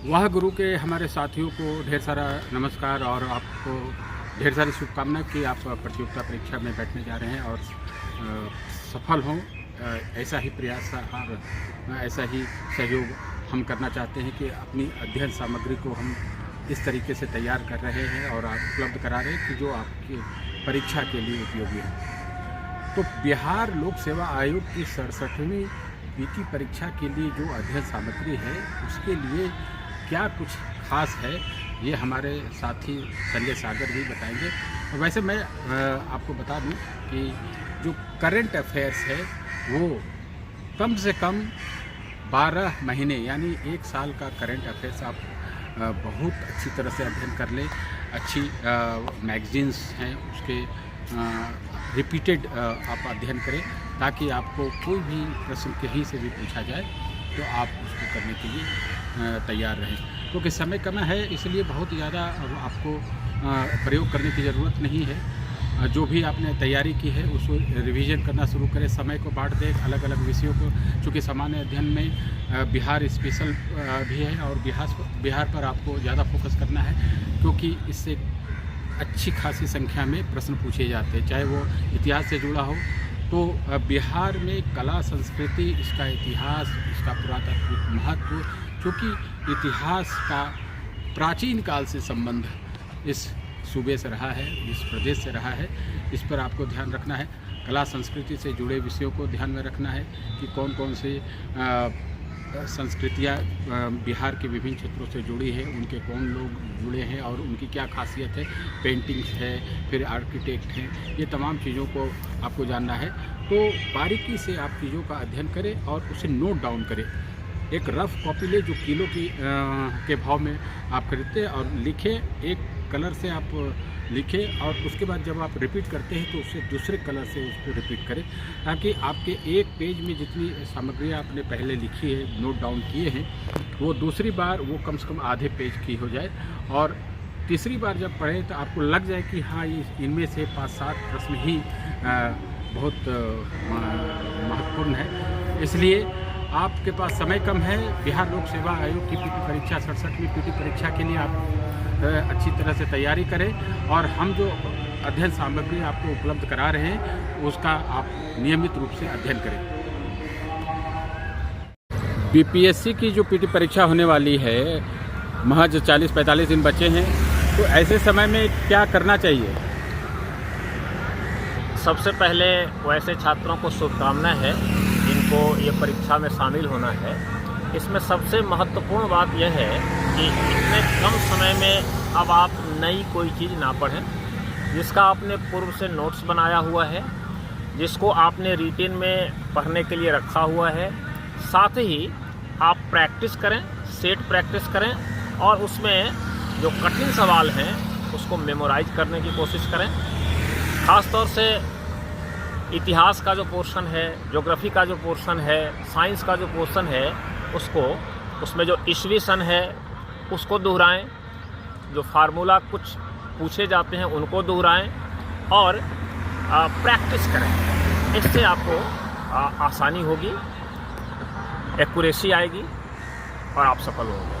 वह गुरु के हमारे साथियों को ढेर सारा नमस्कार और आपको ढेर सारी शुभकामनाएं कि आप प्रतियोगिता परीक्षा में बैठने जा रहे हैं और सफल हों। ऐसा ही प्रयास और ऐसा ही सहयोग हम करना चाहते हैं कि अपनी अध्ययन सामग्री को हम इस तरीके से तैयार कर रहे हैं और आप उपलब्ध करा रहे हैं कि जो आपकी परीक्षा के लिए उपयोगी है। तो बिहार लोक सेवा आयोग की 67वीं पीटी परीक्षा के लिए जो अध्ययन सामग्री है उसके लिए क्या कुछ खास है, ये हमारे साथी संजय सागर भी बताएंगे। और वैसे मैं आपको बता दूं कि जो करंट अफेयर्स है वो कम से कम 12 महीने यानी 1 साल का करंट अफेयर्स आप बहुत अच्छी तरह से अध्ययन कर लें। अच्छी मैगजीन्स हैं उसके रिपीटेड आप अध्ययन करें ताकि आपको कोई भी प्रश्न कहीं से भी पूछा जाए तो आप उसको करने के लिए तैयार रहें। क्योंकि समय कम है इसलिए बहुत ज़्यादा आपको प्रयोग करने की ज़रूरत नहीं है। जो भी आपने तैयारी की है उसको रिवीजन करना शुरू करें, समय को बांट दें अलग अलग विषयों को। चूँकि सामान्य अध्ययन में बिहार स्पेशल भी है और बिहार पर आपको ज़्यादा फोकस करना है क्योंकि इससे अच्छी खासी संख्या में प्रश्न पूछे जाते हैं, चाहे वो इतिहास से जुड़ा हो। तो बिहार में कला संस्कृति, इसका इतिहास, इसका पुरातात्विक महत्व, क्योंकि इतिहास का प्राचीन काल से संबंध इस सूबे से रहा है, इस प्रदेश से रहा है, इस पर आपको ध्यान रखना है। कला संस्कृति से जुड़े विषयों को ध्यान में रखना है कि कौन कौन से संस्कृतियाँ बिहार के विभिन्न क्षेत्रों से जुड़ी है, उनके कौन लोग जुड़े हैं और उनकी क्या खासियत है। पेंटिंग्स है, फिर आर्किटेक्ट हैं, ये तमाम चीज़ों को आपको जानना है। तो बारीकी से आप चीज़ों का अध्ययन करें और उसे नोट डाउन करें। एक रफ़ कॉपी ले जो किलो की के भाव में आप खरीदते हैं और लिखें, एक कलर से आप लिखें और उसके बाद जब आप रिपीट करते हैं तो उससे दूसरे कलर से उसको रिपीट करें ताकि आपके एक पेज में जितनी सामग्री आपने पहले लिखी है, नोट डाउन किए हैं, वो दूसरी बार वो कम से कम आधे पेज की हो जाए और तीसरी बार जब पढ़ें तो आपको लग जाए कि हाँ इनमें से 5-7 प्रश्न ही बहुत महत्वपूर्ण है। इसलिए आपके पास समय कम है। बिहार लोक सेवा आयोग की पीटी परीक्षा 67वीं पीटी परीक्षा के लिए आप अच्छी तरह से तैयारी करें और हम जो अध्ययन सामग्री आपको उपलब्ध करा रहे हैं उसका आप नियमित रूप से अध्ययन करें। बीपीएससी की जो पीटी परीक्षा होने वाली है, महज 40-45 दिन बचे हैं, तो ऐसे समय में क्या करना चाहिए? सबसे पहले वैसे छात्रों को शुभकामनाएं हैं जिनको ये परीक्षा में शामिल होना है। इसमें सबसे महत्वपूर्ण बात यह है कि इतने कम समय में अब आप नई कोई चीज़ ना पढ़ें, जिसका आपने पूर्व से नोट्स बनाया हुआ है, जिसको आपने रिटेन में पढ़ने के लिए रखा हुआ है। साथ ही आप प्रैक्टिस करें, सेट प्रैक्टिस करें और उसमें जो कठिन सवाल हैं उसको मेमोराइज करने की कोशिश करें। ख़ास तौर से इतिहास का जो पोर्शन है, ज्योग्राफी का जो पोर्शन है, साइंस का जो पोर्शन है, उसमें जो ईस्वी सन है उसको दोहराएं, जो फार्मूला कुछ पूछे जाते हैं उनको दोहराएं और प्रैक्टिस करें। इससे आपको आसानी होगी, एक्यूरेसी आएगी और आप सफल होंगे।